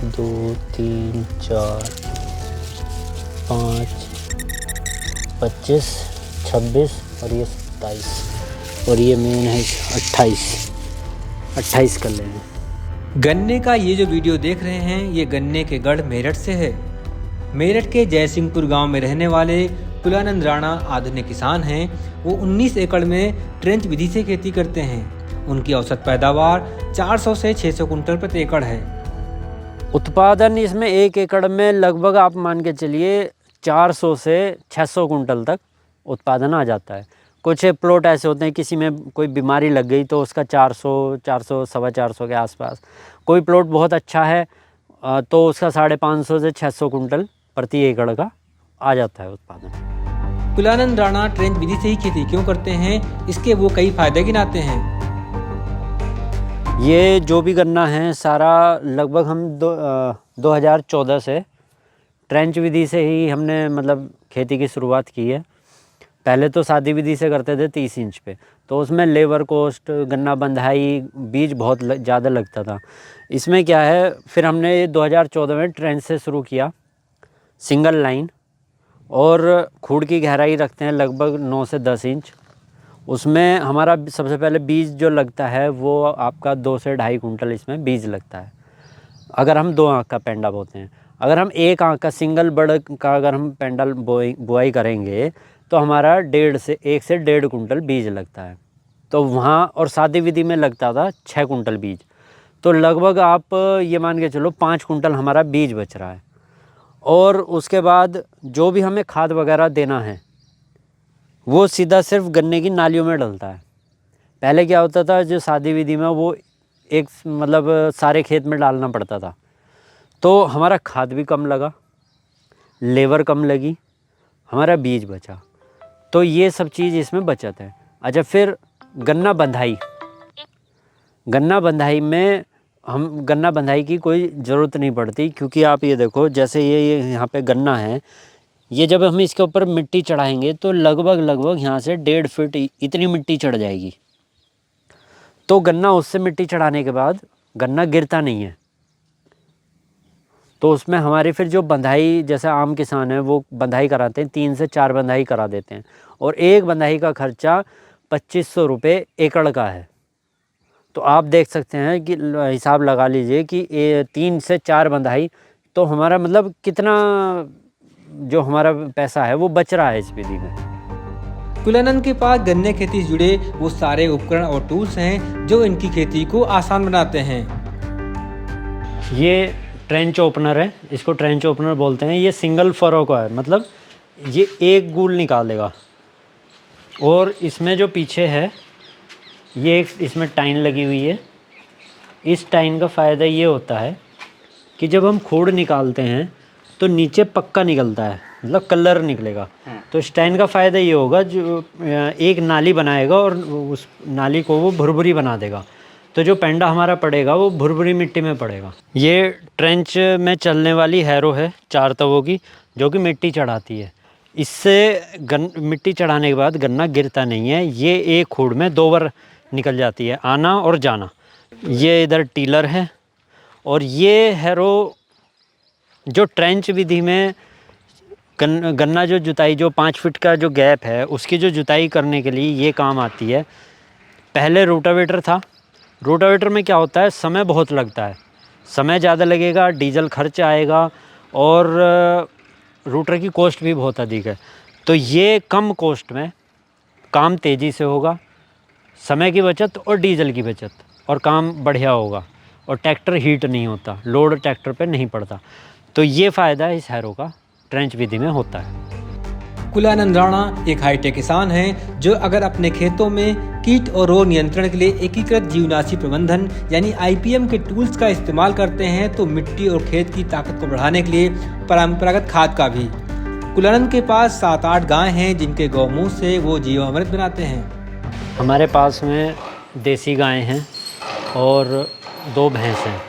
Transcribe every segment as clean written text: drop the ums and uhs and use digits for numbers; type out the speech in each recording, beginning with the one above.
2 3 4 5 25 26 और ये 27 और ये मेन है 28 कर लेंगे। गन्ने का ये जो वीडियो देख रहे हैं ये गन्ने के गढ़ मेरठ से है। मेरठ के जयसिंहपुर गांव में रहने वाले कुलानंद राणा आधुनिक किसान हैं। वो 19 एकड़ में ट्रेंच विधि से खेती करते हैं। उनकी औसत पैदावार 400 से 600 कुंटल प्रति एकड़ है। उत्पादन इसमें 1 एकड़ में लगभग आप मान के चलिए 400 से 600 कुंटल तक उत्पादन आ जाता है। कुछ प्लॉट ऐसे होते हैं किसी में कोई बीमारी लग गई तो उसका 400 सवा 400 के आसपास। कोई प्लॉट बहुत अच्छा है तो उसका 550 से 600 कुंटल प्रति एकड़ का आ जाता है उत्पादन। कुलानंद राणा ट्रेंच विधि से ही खेती क्यों करते हैं, इसके वो कई फायदे गिनाते हैं। ये जो भी गन्ना है सारा लगभग हम 2014 से ट्रेंच विधि से ही हमने मतलब खेती की शुरुआत की है। पहले तो सादी विधि से करते थे 30 इंच पे, तो उसमें लेबर कॉस्ट, गन्ना बंधाई, बीज बहुत ज़्यादा लगता था। इसमें क्या है, फिर हमने 2014 में ट्रेंच से शुरू किया, सिंगल लाइन, और खूड़ की गहराई रखते हैं लगभग 9 से 10 इंच। उसमें हमारा सबसे पहले बीज जो लगता है वो आपका 2 से 2.5 कुंटल इसमें बीज लगता है, अगर हम 2 आँख का पेंडा बोते हैं। अगर हम 1 आँख का सिंगल बड़ का अगर हम पेंडा बुआई करेंगे तो हमारा 1 से 1.5 कुंटल बीज लगता है। तो वहाँ और सादी विधि में लगता था 6 कुंटल बीज। तो लगभग आप ये मान के चलो 5 कुंटल हमारा बीज बच रहा है। और उसके बाद जो भी हमें खाद वगैरह देना है वो सीधा सिर्फ गन्ने की नालियों में डलता है। पहले क्या होता था, जो सादी विधि में वो एक मतलब सारे खेत में डालना पड़ता था, तो हमारा खाद भी कम लगा, लेबर कम लगी, हमारा बीज बचा। तो ये सब चीज़ इसमें बचत है। अच्छा, फिर गन्ना बंधाई में हम गन्ना बंधाई की कोई ज़रूरत नहीं पड़ती, क्योंकि आप ये देखो जैसे ये यहाँ पे गन्ना है, ये जब हम इसके ऊपर मिट्टी चढ़ाएंगे तो लगभग यहाँ से 1.5 फीट इतनी मिट्टी चढ़ जाएगी। तो गन्ना उससे मिट्टी चढ़ाने के बाद गन्ना गिरता नहीं है। तो उसमें हमारी फिर जो बंधाई, जैसे आम किसान है वो बंधाई कराते हैं, 3 से 4 बंधाई करा देते हैं, और एक बंधाई का खर्चा 2500 रुपये एकड़ का है। तो आप देख सकते हैं कि हिसाब लगा लीजिए कि 3 से 4 बंधाई तो हमारा मतलब कितना जो हमारा पैसा है वो बच रहा है इस विधि में। कुलानंद के पास गन्ने खेती से जुड़े वो सारे उपकरण और टूल्स हैं जो इनकी खेती को आसान बनाते हैं। ये ट्रेंच ओपनर है, इसको ट्रेंच ओपनर बोलते हैं। ये सिंगल फरो का है, मतलब ये एक गूल निकालेगा। और इसमें जो पीछे है ये एक इसमें टाइन लगी हुई है। इस टाइन का फ़ायदा ये होता है कि जब हम खोड़ निकालते हैं तो नीचे पक्का निकलता है, मतलब कलर निकलेगा। तो इस टाइन का फ़ायदा ये होगा, जो एक नाली बनाएगा और उस नाली को वो भुरभुरी बना देगा, तो जो पेंडा हमारा पड़ेगा वो भुरभुरी मिट्टी में पड़ेगा। ये ट्रेंच में चलने वाली हैरो है 4 तवों की, जो कि मिट्टी चढ़ाती है। इससे मिट्टी चढ़ाने के बाद गन्ना गिरता नहीं है। ये एक खूड़ में 2 बार निकल जाती है, आना और जाना। ये इधर टीलर है, और ये हैरो जो ट्रेंच विधि में गन्ना जो जुताई, जो 5 फीट का जो गैप है उसकी जो जुताई करने के लिए ये काम आती है। पहले रोटावेटर था। रोटावेटर में क्या होता है, समय बहुत लगता है, समय ज़्यादा लगेगा, डीजल खर्च आएगा, और रूटर की कॉस्ट भी बहुत अधिक है। तो ये कम कॉस्ट में काम तेज़ी से होगा, समय की बचत और डीजल की बचत, और काम बढ़िया होगा, और ट्रैक्टर हीट नहीं होता, लोड ट्रैक्टर पे नहीं पड़ता। तो ये फ़ायदा इस हैरो का ट्रेंच विधि में होता है। कुलानंद राणा एक हाईटेक किसान हैं जो अगर अपने खेतों में कीट और रोग नियंत्रण के लिए एकीकृत जीवनाशी प्रबंधन यानी IPM के टूल्स का इस्तेमाल करते हैं, तो मिट्टी और खेत की ताकत को बढ़ाने के लिए परंपरागत खाद का भी। कुलानंद के पास 7-8 गाय हैं जिनके गौमूत्र से वो जीवामृत बनाते हैं। हमारे पास में देसी गायें हैं और 2 भैंस हैं।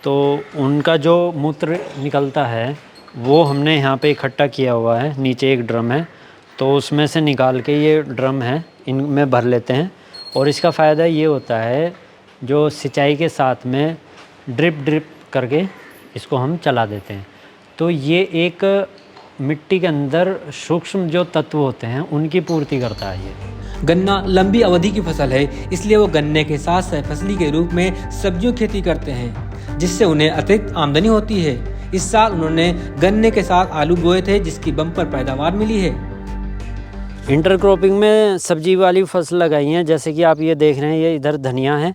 तो उनका जो मूत्र निकलता है वो हमने यहाँ पे इकट्ठा किया हुआ है। नीचे एक ड्रम है, तो उसमें से निकाल के ये ड्रम है इनमें भर लेते हैं। और इसका फ़ायदा ये होता है, जो सिंचाई के साथ में ड्रिप करके इसको हम चला देते हैं। तो ये एक मिट्टी के अंदर सूक्ष्म जो तत्व होते हैं उनकी पूर्ति करता है ये। गन्ना लंबी अवधि की फसल है, इसलिए वो गन्ने के साथ सहफसली के रूप में सब्जियों की खेती करते हैं, जिससे उन्हें अतिरिक्त आमदनी होती है। इस साल उन्होंने गन्ने के साथ आलू बोए थे, जिसकी बम्पर पैदावार मिली है। इंटरक्रॉपिंग में सब्जी वाली फसल लगाई हैं, जैसे कि आप ये देख रहे हैं, ये इधर धनिया है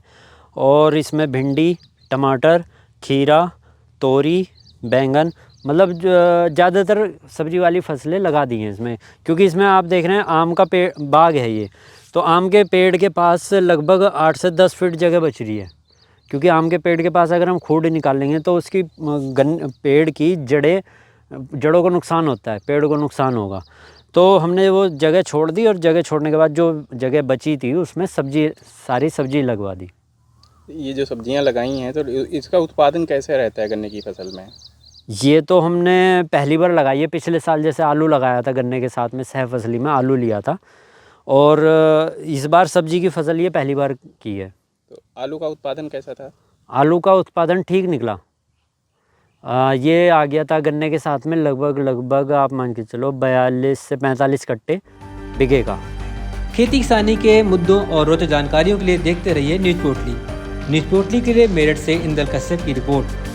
और इसमें भिंडी, टमाटर, खीरा, तोरी, बैंगन, मतलब ज़्यादातर सब्जी वाली फसलें लगा दी हैं इसमें। क्योंकि इसमें आप देख रहे हैं आम का पेड़ बाग है ये, तो आम के पेड़ के पास लगभग 8 से 10 फीट जगह बच रही है। क्योंकि आम के पेड़ के पास अगर हम खूड निकाल लेंगे तो उसकी पेड़ की जड़ों को नुकसान होता है, पेड़ को नुकसान होगा। तो हमने वो जगह छोड़ दी और जगह छोड़ने के बाद जो जगह बची थी उसमें सारी सब्जी लगवा दी। ये जो सब्जियां लगाई हैं तो इसका उत्पादन कैसे रहता है गन्ने की फसल में? ये तो हमने पहली बार लगाई है। पिछले साल जैसे आलू लगाया था गन्ने के साथ में, सहफसली में आलू लिया था, और इस बार सब्जी की फसल ये पहली बार की है। तो आलू का उत्पादन कैसा था? आलू का उत्पादन ठीक निकला। ये आ गया था गन्ने के साथ में लगभग आप मान के चलो 42 से 45 कट्टे बीघे का। खेती किसानी के मुद्दों और रोचक जानकारियों के लिए देखते रहिए न्यूज़ पोटली। न्यूज़ पोटली के लिए मेरठ से इंदल कश्यप की रिपोर्ट।